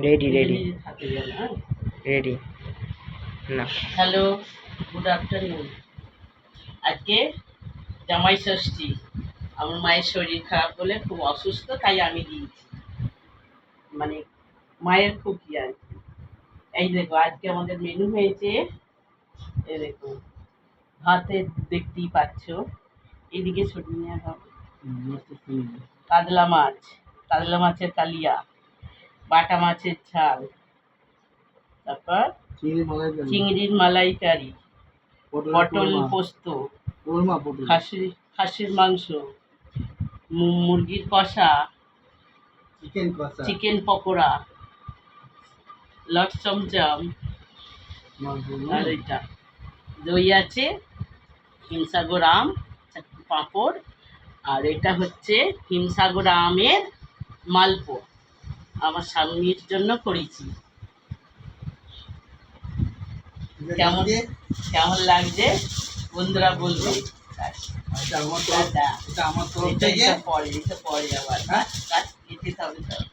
Ready ready ready না। Hello, good afternoon. আজকে জামাই ষষ্ঠী। আমার মায়ের শরীর খারাপ বলে খুব অসুস্থ, তাই আমি দিয়েছি, মানে মায়ের খুকি আর কি। এই দেখো আজকে আমাদের মেনু হয়েছে, এই দেখো ভাতে দেখতেই পাচ্ছ, এদিকে সরিয়ে কাতলা মাছ, কাতলা মাছের কালিয়া, বাটা মাছের ঝাল, তারপর চিংড়ির মালাইকারি, পটল পোস্ত, খাসির মাংস, মুরগির কষা, চিকেন পকোড়া, লট চমচম, আর এটা দই আছে, হিমসাগর আম, পাঁপড়, আর এটা হচ্ছে হিমসাগর আমের মালপো, আমার স্বামীর জন্য করেছি। কেমন কেমন লাগছে বন্ধুরা বলবে। পরে আবার, হ্যাঁ, যেতে হবে।